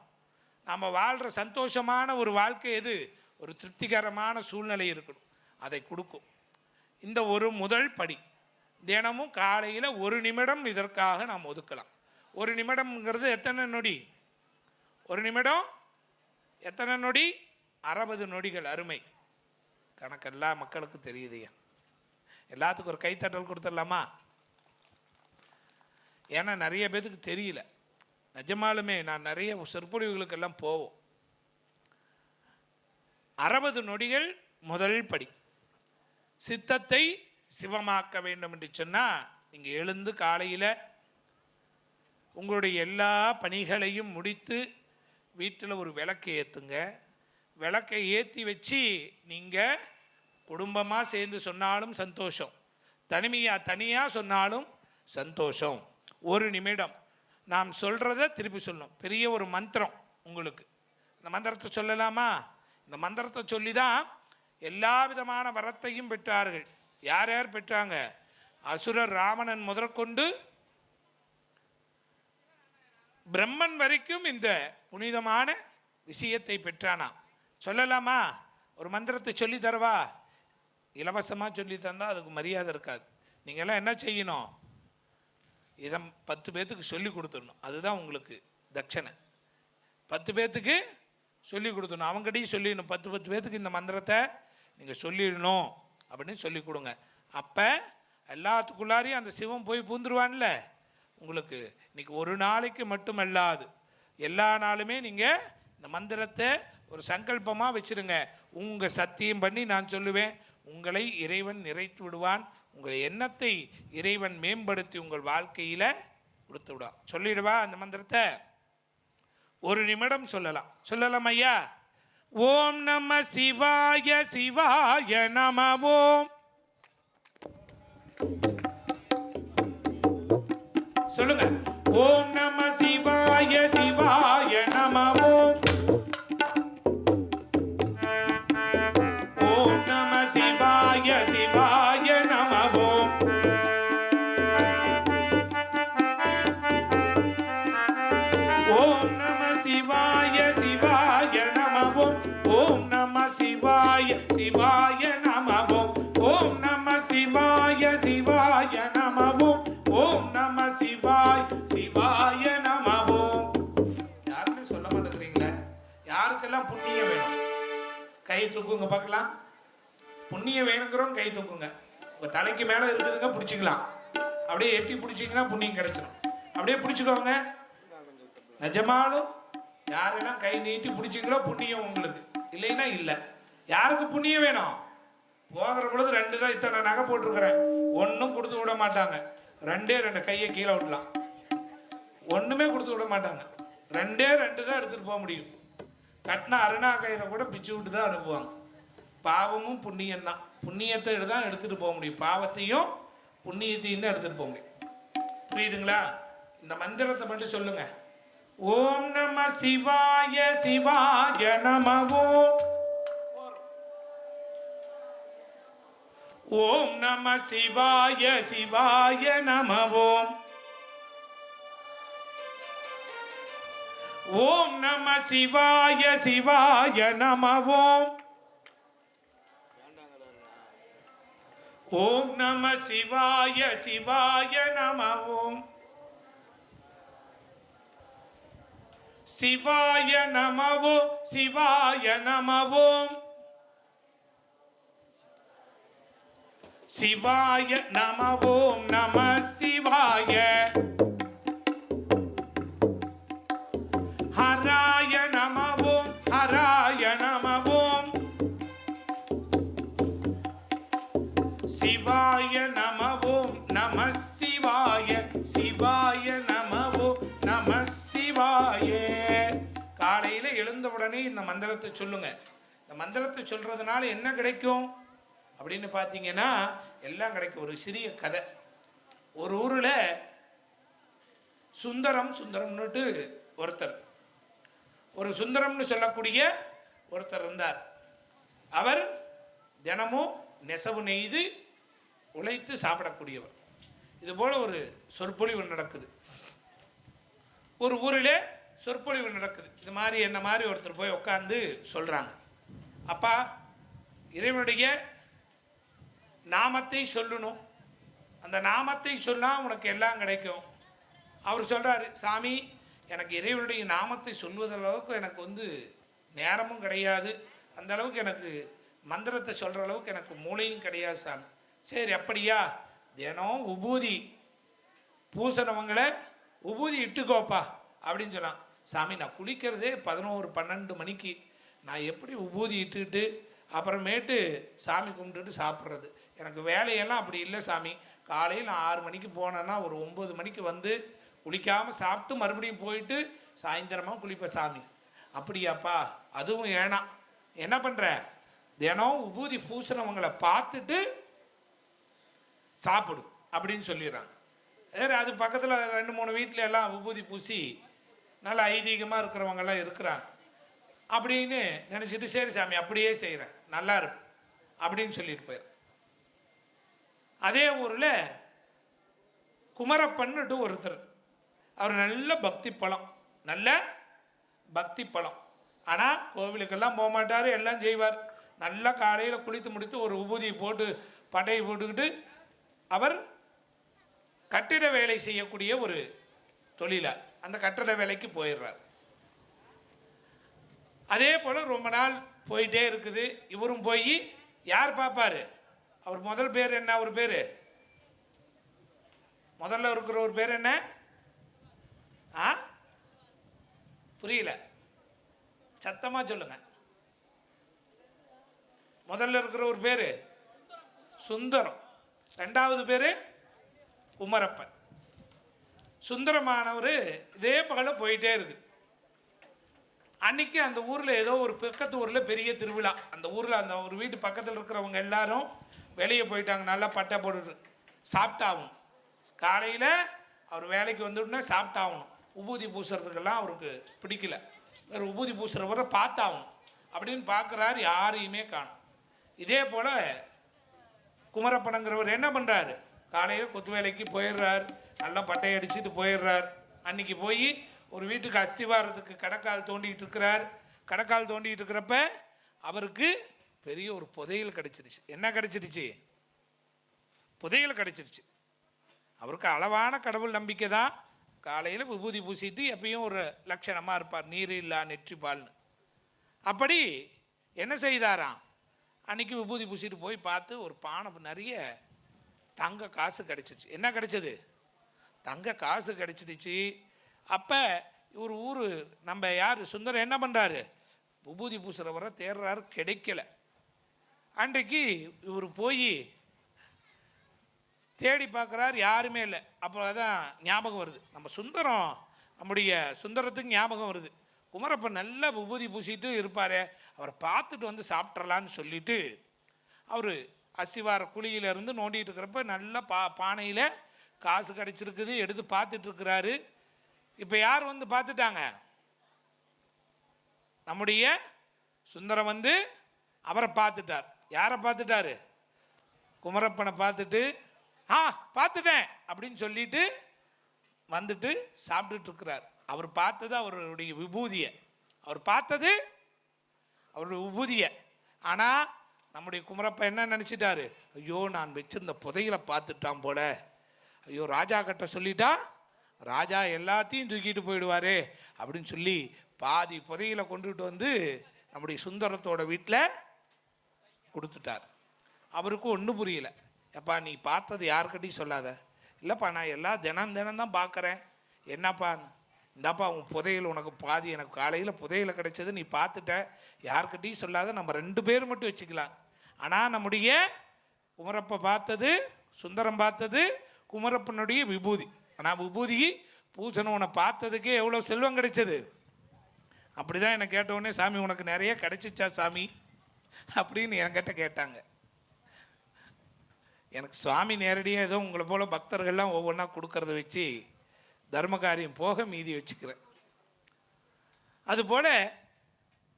Speaker 1: நம்ம வாழ்கிற சந்தோஷமான ஒரு வாழ்க்கை எது? ஒரு திருப்திகரமான சூழ்நிலை இருக்கணும், அதை கொடுக்கும். இந்த ஒரு முதல் படி தினமும் காலையில் 1 நிமிடம் இதற்காக நாம் ஒதுக்கலாம். 1 நிமிடம்ங்கிறது எத்தனை நொடி? 1 நிமிடம் எத்தனை நொடி? 60 நொடிகள். அருமை. கணக்கெல்லாம் மக்களுக்கு தெரியுதுயா. எல்லாத்துக்கும் ஒரு கைத்தட்டல் கொடுத்துடலாமா? ஏன்னா நிறைய பேருக்கு தெரியல. நிஜமாலுமே நான் நிறைய சொற்பொழிவுகளுக்கெல்லாம் போவோம். 60 நொடிகள் முதல் படி. சித்தத்தை சிவமாக்க வேண்டும் என்று சொன்னால் நீங்கள் எழுந்து காலையில் உங்களுடைய எல்லா பணிகளையும் முடித்து வீட்டில் ஒரு விளக்கை ஏற்றுங்க. விளக்கை ஏற்றி வச்சு நீங்கள் குடும்பமாக சேர்ந்து சொன்னாலும் சந்தோஷம், தனியாக சொன்னாலும் சந்தோஷம். 1 நிமிடம் நாம் சொல்கிறத திருப்பி சொல்லணும். பெரிய ஒரு மந்திரம் உங்களுக்கு. இந்த மந்திரத்தை சொல்லலாமா? இந்த மந்திரத்தை சொல்லி தான் எல்லா விதமான வரத்தையும் பெற்றார்கள். யார் யார் பெற்றாங்க? அசுரர் ராவணன் முதற்கொண்டு பிரம்மன் வரைக்கும் இந்த புனிதமான விஷயத்தை பெற்றானா. சொல்லலாமா? ஒரு மந்திரத்தை சொல்லி தரவா? இலவசமாக சொல்லி தந்தால் அதுக்கு மரியாதை இருக்காது. நீங்கள்லாம் என்ன செய்யணும்? இதை 10 பேர்த்துக்கு சொல்லி கொடுத்துடணும். அதுதான் உங்களுக்கு தட்சணை. 10 பேர்த்துக்கு சொல்லி கொடுத்துடணும். அவங்ககிட்டையும் சொல்லிடணும். 10 பேர்த்துக்கு இந்த மந்திரத்தை நீங்கள் சொல்லிடணும் அப்படின்னு சொல்லி கொடுங்க. அப்போ எல்லாத்துக்குள்ளாரையும் அந்த சிவம் போய் பூந்துருவான்ல உங்களுக்கு. இன்றைக்கி ஒரு நாளைக்கு மட்டுமல்லாது எல்லா நாளுமே நீங்கள் இந்த மந்திரத்தை ஒரு சங்கல்பமாக வச்சுருங்க. உங்கள் சத்தியம் பண்ணி நான் சொல்லுவேன், உங்களை இறைவன் நிறைத்து விடுவான். உங்கள் எண்ணத்தை இறைவன் மேம்படுத்தி உங்கள் வாழ்க்கையில் கொடுத்து விடுவான். சொல்லிடுவா அந்த மந்திரத்தை? 1 நிமிடம் சொல்லலாம். சொல்லலாம் ஐயா? ஓம் நம சிவாய சிவாய நம ஓம். சொல்லுங்க. ஓம் நம சிவாய சிவாய நம ஓம். ஓம் நம சிவாய சிவாய நம ஓம். ஓம் நம சிவாய சிவாய நம ஓம். ஓம் நம சிவாய சிவாய நம ஓம். ஓம் நம சிவாய சிவாய நம ஓம். ஓம் நம சிவாய சிவாய நம ஓம். யாருமே சொல்ல மாட்டேங்கிறீங்களே. யாருக்கெல்லாம் புண்ணியம் வேணும் கை தூக்குங்க பார்க்கலாம். புண்ணியம் வேணுங்கிறோம் கை தூக்குங்க. உங்கள் தலைக்கு மேலே இருக்குதுங்க, பிடிச்சிக்கலாம். அப்படியே எட்டி பிடிச்சிங்கன்னா புண்ணியம் கிடைச்சிடும். அப்படியே பிடிச்சிக்கோங்க. நிஜமாலும் யாரெல்லாம் கை நீட்டி பிடிச்சிங்களோ புண்ணியம் உங்களுக்கு, இல்லைன்னா இல்லை. யாருக்கு புண்ணியம் வேணும்? போகிற பொழுது 2 தான் இத்தனை நகை போட்டிருக்கிறேன், ஒன்றும் கொடுத்து விட மாட்டாங்க. 2 கையை கீழே விடலாம், ஒன்றுமே கொடுத்து விட மாட்டாங்க. 2 தான் எடுத்துகிட்டு போக முடியும். கட்டின அருணா கயிறை கூட பிச்சு விட்டு தான் அனுப்புவாங்க. பாவமும் புண்ணியம்தான். புண்ணியத்தை தான் எடுத்துகிட்டு போக முடியும், பாவத்தையும் புண்ணியத்தையும் தான் எடுத்துகிட்டு போக முடியும். புரியுதுங்களா? இந்த மந்திரத்தை மட்டும் சொல்லுங்க. ஓம் நம சிவாய சிவாய நம ஓம். ஓம் நம சிவாய சிவாய நம ஓம். ஓம் நம சிவாய சிவாய நம ஓம். ஓம் நம சிவாய சிவாய நம ஓம். சிவாய நம ஓம். சிவாய நம ஓம். சிவாய நம ஓம். நம சிவாய. ஹராய நம ஓம். ஹராய நம ஓம். சிவாய நம ஓம். நம சிவாய. சிவாய நம ஓம். நம சிவாய. காலை உடனே இந்த மந்திரத்தை சொல்லுங்க. இந்த மந்திரத்தை சொல்கிறதுனால என்ன கிடைக்கும் அப்படின்னு பார்த்தீங்கன்னா எல்லாம் கிடைக்கும். ஒரு சிறிய கதை. ஒரு ஊரில் சுந்தரம்னுட்டு ஒருத்தர், ஒரு சுந்தரம்னு சொல்லக்கூடிய ஒருத்தர் இருந்தார். அவர் தினமும் நெசவு நெய்து உழைத்து சாப்பிடக்கூடியவர். இதுபோல் ஒரு சொற்பொழிவு நடக்குது. ஒரு ஊரில் சொற்பொழிவு நடக்குது. இது மாதிரி என்ன மாதிரி ஒருத்தர் போய் உட்காந்து சொல்கிறாங்க, அப்பா இறைவனுடைய நாமத்தை சொல்லணும், அந்த நாமத்தை சொன்னால் உனக்கு எல்லாம் கிடைக்கும். அவர் சொல்கிறாரு, சாமி எனக்கு இறைவனுடைய நாமத்தை சொல்வதளவுக்கு எனக்கு நேரமும் கிடையாது, அந்த அளவுக்கு எனக்கு மந்திரத்தை சொல்கிற அளவுக்கு எனக்கு மூளையும் கிடையாது சாமி. சரி அப்படியா, தினம் உபூதி பூசணவங்களை உபூதி இட்டுக்கோப்பா அப்படின்னு சொன்னான். சாமி நான் குளிக்கிறதே 11-12 மணிக்கு, நான் எப்படி உபூதி இட்டுக்கிட்டு அப்புறமேட்டு சாமி கும்பிட்டுட்டு சாப்பிட்றது? எனக்கு வேலையெல்லாம் அப்படி இல்லை சாமி. காலையில் 6 மணிக்கு போனேன்னா ஒரு 9 மணிக்கு வந்து குளிக்காமல் சாப்பிட்டு மறுபடியும் போயிட்டு சாயந்தரமாக குளிப்பேன் சாமி. அப்படியாப்பா, அதுவும் ஏனா என்ன பண்ணுற, தினம் உபூதி பூசினவங்களை பார்த்துட்டு சாப்பிடு அப்படின்னு சொல்லிடுறாங்க. வேறு அது பக்கத்தில் 2-3 வீட்டில் எல்லாம் உபூதி பூசி நல்லா ஐதீகமாக இருக்கிறவங்கெல்லாம் இருக்கிறாங்க அப்படின்னு நினச்சிட்டு, சரி சாமி அப்படியே செய்கிறேன், நல்லா இருக்கும் அப்படின்னு சொல்லிட்டு போயிடுறேன். அதே ஊரில் குமரப்பன்னுட்டு ஒருத்தர், அவர் நல்ல பக்தி பழம், ஆனால் கோவிலுக்கெல்லாம் போக மாட்டார், எல்லாம் செய்வார். நல்லா காலையில் குளித்து முடித்து ஒரு உபூதியை போட்டு பட்டையை போட்டுக்கிட்டு அவர் கட்டிட வேலை செய்யக்கூடிய ஒரு தொழிலார். அந்த கட்டிட வேலைக்கு போயிடுறார். அதே போல் ரொம்ப நாள் போயிட்டே இருக்குது. இவரும் போய் யார் பார்ப்பார்? அவர் முதல் பேர் என்ன? அவர் பேர் முதல்ல இருக்கிற ஒரு பேர் என்ன? புரியல, சத்தமாக சொல்லுங்க. முதல்ல இருக்கிற ஒரு பேர் சுந்தரம், ரெண்டாவது பேர் குமரப்பன். சுந்தரமானவர் இதே பகல போயிட்டே இருக்குது. அன்றைக்கி அந்த ஊரில் ஏதோ ஒரு பக்கத்து ஊரில் பெரிய திருவிழா. அந்த ஊரில் அந்த ஒரு வீட்டு பக்கத்தில் இருக்கிறவங்க எல்லாரும் வெளியே போயிட்டாங்க. நல்லா பட்டை போட்டுட்டு சாப்பிட்டாகணும். காலையில் அவர் வேலைக்கு வந்துவிட்டுனா சாப்பிட்டாகணும். உபூதி பூசுறதுக்கெல்லாம் அவருக்கு பிடிக்கல. வேறு உபூதி பூசுகிறவரை பார்த்தாகணும் அப்படின்னு பார்க்குறாரு, யாரையுமே காணும். இதே போல் குமரப்பனங்கிறவர் என்ன பண்ணுறாரு, காலையில் கொத்து வேலைக்கு போயிடுறார், நல்லா பட்டையை அடிச்சுட்டு போயிடுறார். அன்றைக்கி போய் ஒரு வீட்டுக்கு அஸ்திவாரத்துக்கு கடக்கால் தோண்டிகிட்டு இருக்கிறார். கடக்கால் தோண்டிகிட்டு இருக்கிறப்ப அவருக்கு பெரிய ஒரு புதையல் கிடச்சிருச்சு. என்ன கிடச்சிருச்சு? புதையல் கிடச்சிருச்சு. அவருக்கு அளவான கடவுள் நம்பிக்கை தான். காலையில் விபூதி பூசிட்டு எப்பயும் ஒரு லட்சணமாக இருப்பார், நீர் இல்லா நெற்றி பால்னு. அப்படி என்ன செய்தாராம், அன்றைக்கி விபூதி பூசிட்டு போய் பார்த்து ஒரு பானை நிறைய தங்க காசு கிடச்சிச்சு. என்ன கிடச்சது? தங்க காசு கிடச்சிடுச்சு. அப்போ இவர் ஊர் நம்ம யார் சுந்தரம் என்ன பண்ணுறாரு, விபூதி பூசுகிறவரை தேடுறாரு, கிடைக்கல. அன்றைக்கு இவர் போய் தேடி பார்க்குறாரு, யாருமே இல்லை. அப்போ தான் ஞாபகம் வருது, நம்ம சுந்தரம், நம்முடைய சுந்தரத்துக்கு ஞாபகம் வருது, குமரப்பன் நல்லா விபூதி பூசிட்டு இருப்பார், அவரை பார்த்துட்டு வந்து சாப்பிட்றலான்னு சொல்லிட்டு அவர் அஸ்திவார குழியிலேருந்து நோண்டிகிட்டு இருக்கிறப்ப நல்ல பானையில் காசு கிடச்சிருக்குது, எடுத்து பார்த்துட்ருக்கிறாரு. இப்போ யார் வந்து பார்த்துட்டாங்க? நம்முடைய சுந்தரம் வந்து அவரை பார்த்துட்டார். யாரை பார்த்துட்டாரு? குமரப்பனை பார்த்துட்டு பார்த்துட்டேன் அப்படின்னு சொல்லிட்டு வந்துட்டு சாப்பிட்டுட்ருக்கிறார். அவர் பார்த்தது அவருடைய விபூதியை, அவர் பார்த்தது அவருடைய விபூதியை. ஆனால் நம்முடைய குமரப்பன் என்ன நினச்சிட்டாரு, ஐயோ நான் வச்சிருந்த புதையலை பார்த்துட்டான் போல, ஐயோ ராஜா கிட்ட சொல்லிட்டா ராஜா எல்லாத்தையும் தூக்கிட்டு போயிடுவாரே அப்படின்னு சொல்லி பாதி புதையலை கொண்டுகிட்டு வந்து நம்முடைய சுந்தரத்தோட வீட்டில் கொடுத்துட்டார். அவருக்கு ஒன்றும் புரியல. எப்பா நீ பார்த்தது யாருக்கிட்டையும் சொல்லாத. இல்லைப்பா நான் எல்லாம் தினம் தான் பார்க்குறேன். என்னப்பா? இந்தாப்பா உன் புதையல் உனக்கு பாதி, எனக்கு காலையில் புதையலை கிடைச்சது, நீ பார்த்துட்ட, யாருக்கிட்டையும் சொல்லாத, நம்ம 2 பேர் மட்டும் வச்சுக்கலாம். ஆனால் நம்முடைய குமரப்ப பார்த்தது, சுந்தரம் பார்த்தது குமரப்பனுடைய விபூதி. ஆனால் விபூதி பூசணவனை பார்த்ததுக்கே எவ்வளோ செல்வம் கிடைச்சது. அப்படி தான் என்னை கேட்டவுடனே, சாமி உனக்கு நிறைய கிடைச்சிச்சா சாமி அப்படின்னு என்கிட்ட கேட்டாங்க. எனக்கு சுவாமி நேரடியாக ஏதோ உங்களை போல் பக்தர்கள்லாம் ஒவ்வொன்றா கொடுக்கறத வச்சு தர்ம காரியம் போக மீதி வச்சுக்கிறேன். அதுபோல்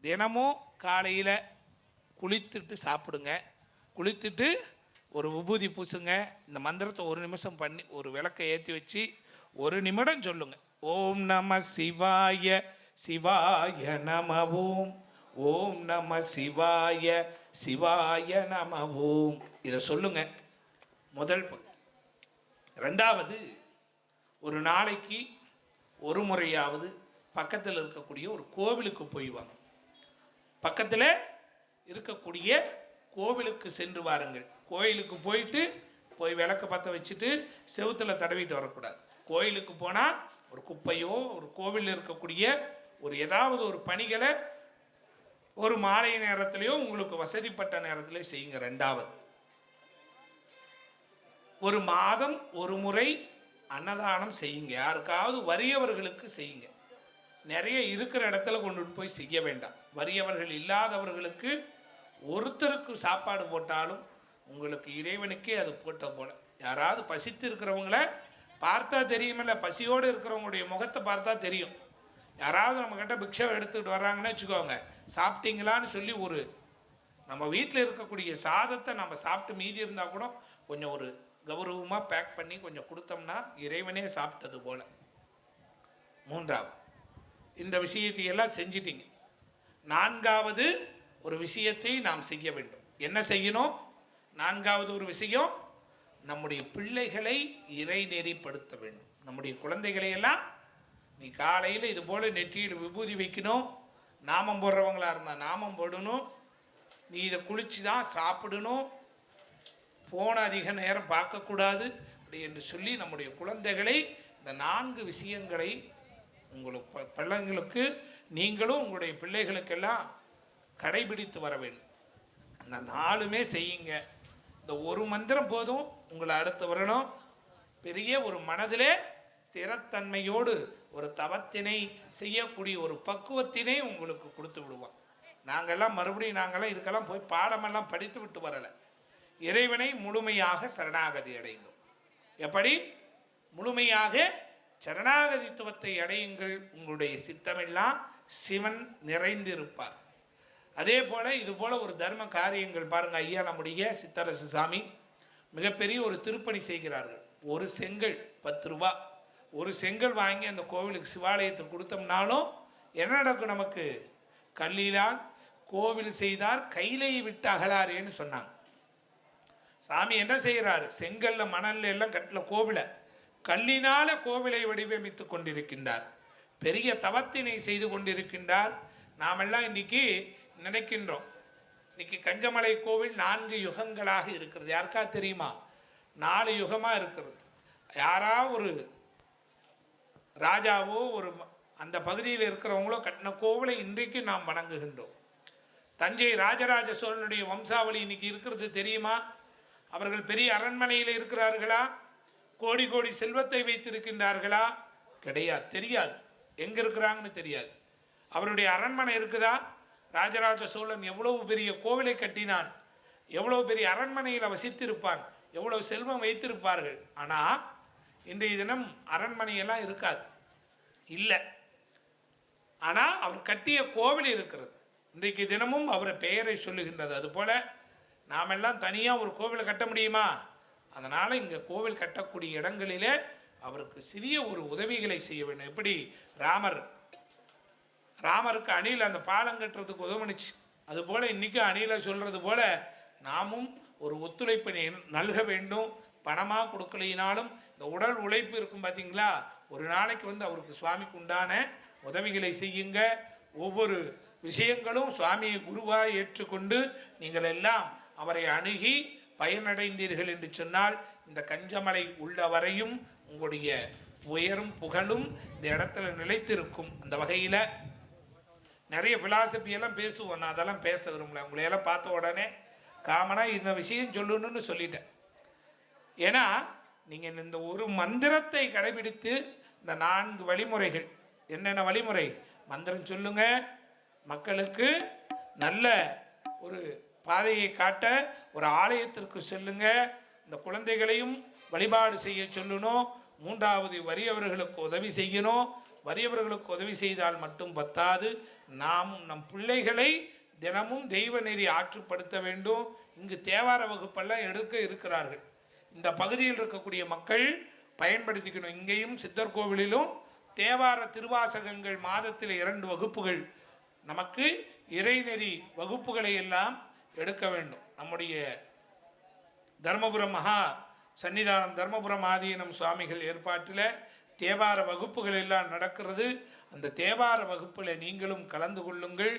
Speaker 1: தினமும் காலையில் குளித்துட்டு சாப்பிடுங்க. குளித்துட்டு ஒரு விபூதி பூசுங்க. இந்த மந்திரத்தை ஒரு நிமிஷம் பண்ணி ஒரு விளக்கை ஏற்றி வச்சு ஒரு நிமிடம் சொல்லுங்க. ஓம் நம சிவாய சிவாய நம ஓம், ஓம் நம சிவாய சிவாய நம ஓம். இதை சொல்லுங்க முதல் பகுதி. ரெண்டாவது, ஒரு நாளைக்கு ஒரு முறையாவது பக்கத்தில் இருக்கக்கூடிய ஒரு கோவிலுக்கு போய் வாங்க. பக்கத்தில் இருக்கக்கூடிய கோவிலுக்கு சென்று வாருங்கள். கோயிலுக்கு போயிட்டு போய் விளக்க பற்ற வச்சுட்டு செவுத்தில் தடவிட்டு வரக்கூடாது. கோயிலுக்கு போனால் ஒரு குப்பையோ ஒரு கோவிலில் இருக்கக்கூடிய ஒரு ஏதாவது ஒரு பணிகளை ஒரு மாலை நேரத்திலையோ உங்களுக்கு வசதிப்பட்ட நேரத்திலே செய்யுங்க. ரெண்டாவது, ஒரு மாதம் ஒரு முறை அன்னதானம் செய்யுங்க. யாருக்காவது வறியவர்களுக்கு செய்யுங்க. நிறைய இருக்கிற இடத்துல கொண்டு போய் செய்ய வேண்டாம். வறியவர்கள் இல்லாதவர்களுக்கு ஒருத்தருக்கு சாப்பாடு போட்டாலும் உங்களுக்கு இறைவனுக்கே அது போட்ட போல. யாராவது பசித்து இருக்கிறவங்கள பார்த்தா தெரியுமில்ல, பசியோடு இருக்கிறவங்களுடைய முகத்தை பார்த்தா தெரியும். யாராவது நம்மக்கிட்ட பிக்ஷை எடுத்துக்கிட்டு வர்றாங்கன்னு வச்சுக்கோங்க, சாப்பிட்டீங்களான்னு சொல்லி ஒரு நம்ம வீட்டில் இருக்கக்கூடிய சாதத்தை நம்ம சாப்பிட்டு மீதி இருந்தால் கூட கொஞ்சம் ஒரு கௌரவமாக பேக் பண்ணி கொஞ்சம் கொடுத்தோம்னா இறைவனே சாப்பிட்டது போல். மூன்றாவது, இந்த விஷயத்தையெல்லாம் செஞ்சிட்டீங்க. நான்காவது ஒரு விஷயத்தை நாம் செய்ய வேண்டும். என்ன செய்யணும்? நான்காவது ஒரு விஷயம், நம்முடைய பிள்ளைகளை இறைநெறிப்படுத்த வேண்டும். நம்முடைய குழந்தைகளையெல்லாம் நீ காலையில் இது போல் நெற்றியில் விபூதி வைக்கணும், நாமம் போடுறவங்களா இருந்தால் நாமம் போடணும், நீ இதை குளிச்சு தான் சாப்பிடணும், போன அதிக நேரம் பார்க்கக்கூடாது அப்படி என்று சொல்லி நம்முடைய குழந்தைகளை இந்த 4 விஷயங்களை உங்களுக்கு பிள்ளைங்களுக்கு நீங்களும் உங்களுடைய பிள்ளைகளுக்கெல்லாம் கடைபிடித்து வர வேண்டும். இந்த 4மே செய்யுங்க. இந்த ஒரு மந்திரம் போதும் உங்களை அடுத்த வரணும் பெரிய ஒரு மனதிலே ஸ்திரத்தன்மையோடு ஒரு தவத்தினை செய்யக்கூடிய ஒரு பக்குவத்தினை உங்களுக்கு கொடுத்து விடுவோம். நாங்கள்லாம் நாங்கள்லாம் இதுக்கெல்லாம் போய் பாடமெல்லாம் படித்து விட்டு வரலை. இறைவனை முழுமையாக சரணாகதி அடையுங்கள். எப்படி? முழுமையாக சரணாகதித்துவத்தை அடையுங்கள். உங்களுடைய சித்தமெல்லாம் சிவன் நிறைந்திருப்பார். அதே போல் இது போல் ஒரு தர்ம காரியங்கள் பாருங்கள். ஐயா நம்முடைய சித்தரசு சாமி மிகப்பெரிய ஒரு திருப்பணி செய்கிறார்கள். ஒரு செங்கல் 10 ரூபா. ஒரு செங்கல் வாங்கி அந்த கோவிலுக்கு சிவாலயத்துக்கு கொடுத்தோம்னாலும் என்ன நடக்கும்? நமக்கு கல்லிலால் கோவில் செய்தார் கையிலேயே விட்டு அகலாரேன்னு சொன்னாங்க. சாமி என்ன செய்கிறாரு? செங்கல்ல மணல்ல எல்லாம் கட்டில கோவிலை கல்லினால கோவிலை வடிவமைத்து கொண்டிருக்கின்றார். பெரிய தவத்தினை செய்து கொண்டிருக்கின்றார். நாமெல்லாம் இன்னைக்கு நினைக்கின்றோம், இன்னைக்கு கஞ்சமலை கோவில் 4 யுகங்களாக இருக்கிறது. யாருக்கா தெரியுமா? 4 யுகமாக இருக்கிறது. யாரா ஒரு ராஜாவோ ஒரு அந்த பகுதியில் இருக்கிறவங்களோ கட்டின கோவிலை இன்றைக்கு நாம் வணங்குகின்றோம். தஞ்சை ராஜராஜ சோழனுடைய வம்சாவளி இன்னைக்கு இருக்கிறது தெரியுமா? அவர்கள் பெரிய அரண்மனையில் இருக்கிறார்களா? கோடி கோடி செல்வத்தை வைத்திருக்கின்றார்களா? கிடையாது, தெரியாது. எங்கே இருக்கிறாங்கன்னு தெரியாது. அவருடைய அரண்மனை இருக்குதா? ராஜராஜ சோழன் எவ்வளவு பெரிய கோவிலை கட்டினான், எவ்வளவு பெரிய அரண்மனையில் வசித்திருப்பான், எவ்வளவு செல்வம் வைத்திருப்பார்கள். ஆனால் இன்றைய தினம் அரண்மனையெல்லாம் இருக்காது, இல்லை. ஆனால் அவர் கட்டிய கோவில் இருக்கிறது. இன்றைக்கு தினமும் அவர் பெயரை சொல்லுகின்றது. அதுபோல் நாமெல்லாம் தனியாக ஒரு கோவிலை கட்ட முடியுமா? அதனால் இங்கே கோவில் கட்டக்கூடிய இடங்களிலே அவருக்கு சிறிய ஒரு உதவிகளை செய்ய வேண்டும். எப்படி ராமருக்கு அணில் அந்த பாலம் கட்டுறதுக்கு உதவுனுச்சு, அதுபோல் இன்றைக்கி அணிலை சொல்கிறது போல் நாமும் ஒரு ஒத்துழைப்பை நல்க வேண்டும். பணமாக கொடுக்கலினாலும் இந்த உடல் உழைப்பு இருக்கும் பார்த்தீங்களா, ஒரு நாளைக்கு அவருக்கு சுவாமிக்கு உண்டான உதவிகளை செய்யுங்க. ஒவ்வொரு விஷயங்களும் சுவாமியை குருவாக ஏற்றுக்கொண்டு நீங்கள் எல்லாம் அவரை அணுகி பயனடைந்தீர்கள் என்று சொன்னால் இந்த கஞ்சமலை உள்ள வரையும் உங்களுடைய உயரும் புகழும் இந்த இடத்துல நிலைத்திருக்கும். அந்த வகையில் நிறைய ஃபிலாசபியெல்லாம் பேசுவோம். நான் அதெல்லாம் பேச விரும்பல. உங்களையெல்லாம் பார்த்த உடனே காமனாக இந்த விஷயம் சொல்லணும்னு சொல்லிட்டேன். ஏன்னா நீங்கள் இந்த ஒரு மந்திரத்தை கடைபிடித்து இந்த 4 வழிமுறைகள், என்னென்ன வழிமுறை? மந்திரம் சொல்லுங்க, மக்களுக்கு நல்ல ஒரு பாதையை காட்ட ஒரு ஆலயத்திற்கு செல்லுங்க, இந்த குழந்தைகளையும் வழிபாடு செய்ய சொல்லணும். மூன்றாவது, வறியவர்களுக்கு உதவி செய்யணும். வறியவர்களுக்கு உதவி செய்தால் மட்டும் பத்தாது, நாம் நம் பிள்ளைகளை தினமும் தெய்வ நெறி ஆற்றுப்படுத்த வேண்டும். இங்கு தேவார வகுப்பெல்லாம் எடுக்க இருக்கிறார்கள். இந்த பகுதியில் இருக்கக்கூடிய மக்கள் பயன்படுத்திக்கணும். இங்கேயும் சித்தர் கோவிலிலும் தேவார திருவாசகங்கள் மாதத்தில் 2 வகுப்புகள், நமக்கு இறைநெறி வகுப்புகளை எல்லாம் எடுக்க வேண்டும். நம்முடைய தர்மபுரம் மகா சன்னிதானம் தர்மபுரம் ஆதீனம் சுவாமிகள் ஏற்பாட்டில் தேவார வகுப்புகள் எல்லாம் நடக்கிறது. அந்த தேவார வகுப்பில் நீங்களும் கலந்து கொள்ளுங்கள்.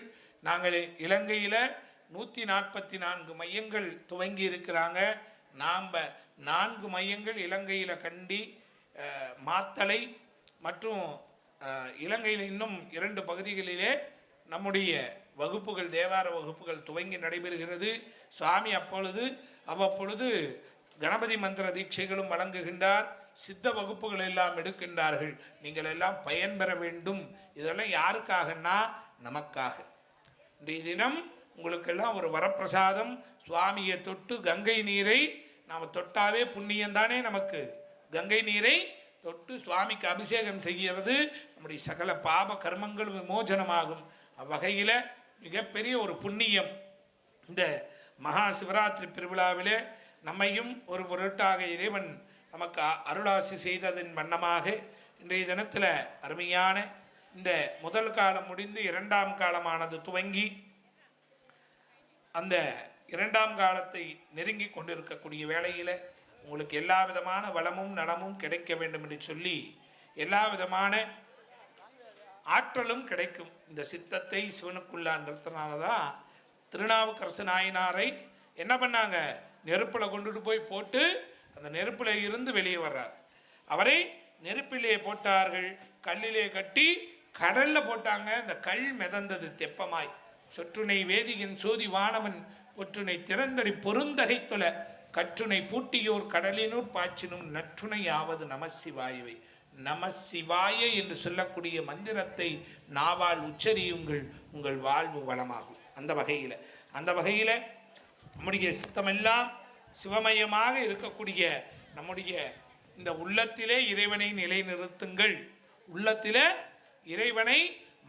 Speaker 1: நாங்கள் இலங்கையில் 144 மையங்கள் துவங்கி இருக்கிறாங்க. நாம் 4 மையங்கள் இலங்கையில் கண்டி, மாத்தளை மற்றும் இலங்கையில் இன்னும் 2 பகுதிகளிலே நம்முடைய வகுப்புகள், தேவார வகுப்புகள் துவங்கி நடைபெறுகிறது. சுவாமி அவ்வப்பொழுது கணபதி மந்திர தீட்சைகளும் வழங்குகின்றார். சித்த வகுப்புகள் எல்லாம் எடுக்கின்றார்கள். நீங்கள் எல்லாம் பயன்பெற வேண்டும். இதெல்லாம் யாருக்காகனா நமக்காக. இன்றைய தினம் உங்களுக்கெல்லாம் ஒரு வரப்பிரசாதம். சுவாமியை தொட்டு கங்கை நீரை நாம் தொட்டாவே புண்ணியம்தானே நமக்கு. கங்கை நீரை தொட்டு சுவாமிக்கு அபிஷேகம் செய்கிறது நம்முடைய சகல பாப கர்மங்கள் விமோசனமாகும். அவ்வகையில் மிகப்பெரிய ஒரு புண்ணியம். இந்த மகா சிவராத்திரி பெருவிழாவிலே நம்மையும் ஒரு பொருட்டாக இறைவன் நமக்கு அருளாசி செய்ததன் வண்ணமாக இன்றைய தினத்தில் அருமையான இந்த முதல் காலம் முடிந்து 2ஆம் காலமானது துவங்கி அந்த 2ஆம் காலத்தை நெருங்கி கொண்டிருக்கக்கூடிய வேளையில் உங்களுக்கு எல்லா விதமான வளமும் நலமும் கிடைக்க வேண்டும் என்று சொல்லி, எல்லா விதமான ஆற்றலும் கிடைக்கும். இந்த சித்தத்தை சிவனுக்குள்ளா நிறுத்தினால்தான் திருநாவுக்கரசு நாயனாரை என்ன பண்ணாங்க, நெருப்பில் கொண்டுட்டு போய் போட்டு அந்த நெருப்பில் இருந்து வெளியே வர்றார். அவரை நெருப்பிலே போட்டார்கள், கல்லிலே கட்டி கடலில் போட்டாங்க. அந்த கல் மிதந்தது தெப்பமாய். சொற்றுனை வேதியின் சோதி வானவன் பொற்றுனை திறந்தடி பொருந்தகை தொல கற்றுனை பூட்டியோர் கடலினூர் பாய்ச்சினும் நற்றுணையாவது நமசிவாயவை. நமசிவாய என்று சொல்லக்கூடிய மந்திரத்தை நாவால் உச்சரியுங்கள், உங்கள் வாழ்வு வளமாகும். அந்த வகையில் நம்முடைய சித்தமெல்லாம் சிவமயமாக இருக்கக்கூடிய நம்முடைய இந்த உள்ளத்திலே இறைவனை நிலைநிறுத்துங்கள். உள்ளத்திலே இறைவனை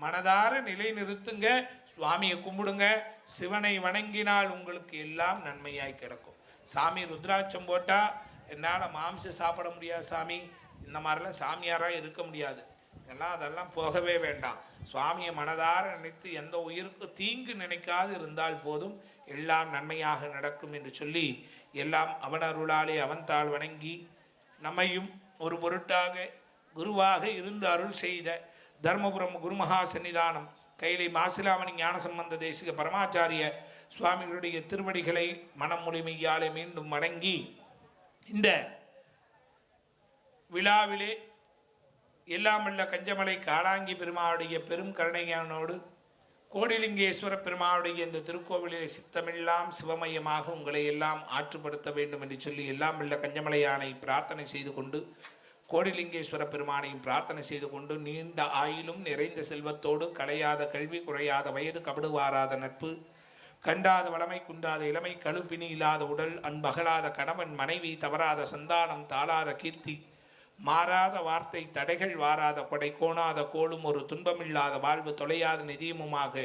Speaker 1: மனதார நிலைநிறுத்துங்க. சுவாமியை கும்பிடுங்க. சிவனை வணங்கினால் உங்களுக்கு எல்லாம் நன்மையாய் கிடக்கும். சாமி ருத்ராட்சம் போட்டால் என்னால் மாம்சம் சாப்பிட முடியாது சாமி, இந்த மாதிரிலாம் சாமியாராக இருக்க முடியாது, அதெல்லாம் போகவே வேண்டாம். சுவாமியை மனதார நினைத்து எந்த உயிருக்கு தீங்கு நினைக்காது இருந்தால் போதும், எல்லாம் நன்மையாக நடக்கும் என்று சொல்லி எல்லாம் அவன் அருளாலே அவன்தாள் வணங்கி நம்மையும் ஒரு பொருட்டாக குருவாக இருந்து அருள் செய்த தர்மபுரம் குருமகா சன்னிதானம் கைலை மாசிலாமணி ஞானசம்பந்த தேசிக பரமாச்சாரிய சுவாமிகளுடைய திருவடிகளை மனம் முழுமையாலே மீண்டும் வணங்கி இந்த விழாவிலே எல்லாமல்ல கஞ்சமலை காளாங்கி பெருமாளுடைய பெரும் கருணையானோடு கோடிலிங்கேஸ்வர பெருமாளுடைய இந்த திருக்கோவிலிலே சித்தமெல்லாம் சிவமயமாக உங்களை எல்லாம் ஆற்றுப்படுத்த வேண்டும் என்று சொல்லி எல்லாமல்ல கஞ்சமலையானை பிரார்த்தனை செய்து கொண்டு, கோடிலிங்கேஸ்வர பெருமானையும் பிரார்த்தனை செய்து கொண்டு, நீண்ட ஆயிலும் நிறைந்த செல்வத்தோடு களையாத கல்வி குறையாத வயது கபடுவாராத நட்பு கண்டாத வளமை குண்டாத இளமை கழுப்பினி இல்லாத உடல் அன்பகலாத கணவன் மனைவி தவறாத சந்தானம் தாளாத கீர்த்தி மாறாத வார்த்தை தடைகள் வாராத கொடை கோணாத கோளும் ஒரு துன்பமில்லாத வாழ்வு தொலையாத நிதியமுமாக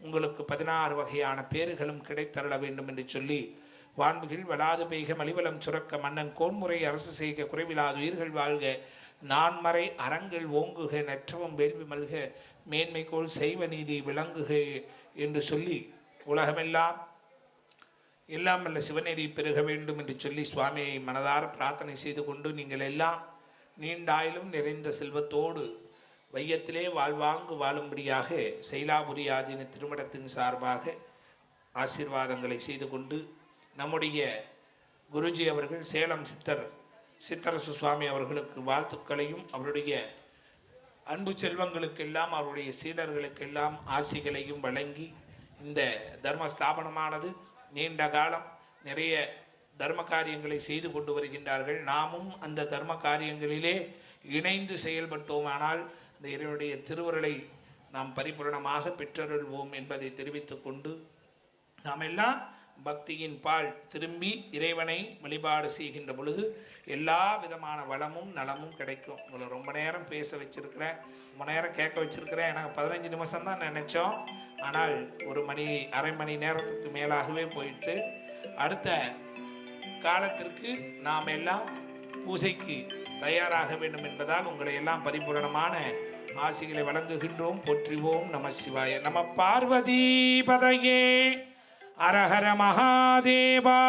Speaker 1: உங்களுக்கு 16 வகையான பேறுகளும் கிடைத்தருள வேண்டும் என்று சொல்லி, வான்மிகில் வளாது பெய்க மலிவலம் சுரக்க மன்னன் கோன்முறை அரசு செய்க குறைவிலாத உயிர்கள் வாழ்க நான்மறை அறங்கள் ஓங்குக நற்றவும் வேள்வி மல்க மேன்மைக்கோள் செய்வ நீதி விளங்குக என்று சொல்லி உலகமெல்லாம் எல்லாம் வல்ல சிவநெறி பெருக வேண்டும் என்று சொல்லி சுவாமியை மனதார பிரார்த்தனை செய்து கொண்டு, நீங்கள் எல்லாம் நீண்டாயிலும் நிறைந்த செல்வத்தோடு வையத்திலே வாழ்வாங்கு வாழும்படியாக சைலாபுரி ஆதீன திருமணத்தின் சார்பாக ஆசீர்வாதங்களை செய்து கொண்டு, நம்முடைய குருஜி அவர்கள் சேலம் சித்தரசு சுவாமி அவர்களுக்கு வாழ்த்துக்களையும் அவருடைய அன்பு செல்வங்களுக்கெல்லாம் அவருடைய சீடர்களுக்கெல்லாம் ஆசிகளையும் வழங்கி இந்த தர்ம ஸ்தாபனமானது நீண்ட காலம் நிறைய தர்ம காரியங்களை செய்து கொண்டு வருகின்றார்கள். நாமும் அந்த தர்ம காரியங்களிலே இணைந்து செயல்பட்டோமானால் அந்த இறைவனுடைய திருவருளை நாம் பரிபூரணமாக பெற்றருள்வோம் என்பதை தெரிவித்துக் கொண்டு நாம் எல்லாம் பக்தியின் பால் திரும்பி இறைவனை வழிபாடு செய்கின்ற பொழுது எல்லா விதமான வளமும் நலமும் கிடைக்கும். உங்களை ரொம்ப நேரம் பேச வச்சிருக்கிறேன், ரொம்ப நேரம் கேட்க வச்சிருக்கிறேன். எனக்கு 15 நிமிஷம் தான் நினைச்சோம், ஆனால் அரை மணி நேரத்துக்கு மேலாகவே போயிட்டு அடுத்த காலத்திற்கு நாம் எல்லாம் பூஜைக்கு தயாராக வேண்டும் என்பதால் உங்களை எல்லாம் பரிபூரணமான ஆசிகளை வழங்குகின்றோம். போற்றிவோம். நம சிவாய. நம பார்வதி பதையே. அரஹர மகாதேவா.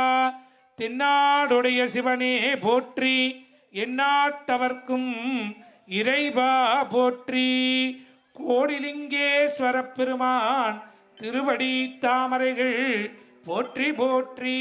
Speaker 1: தென்னாடுடைய சிவனே போற்றி, எந்நாட்டவர்க்கும் இறைவா போற்றி. கோடிலிங்கேஸ்வர பெருமான் திருவடி தாமரைகள் போற்றி போற்றி.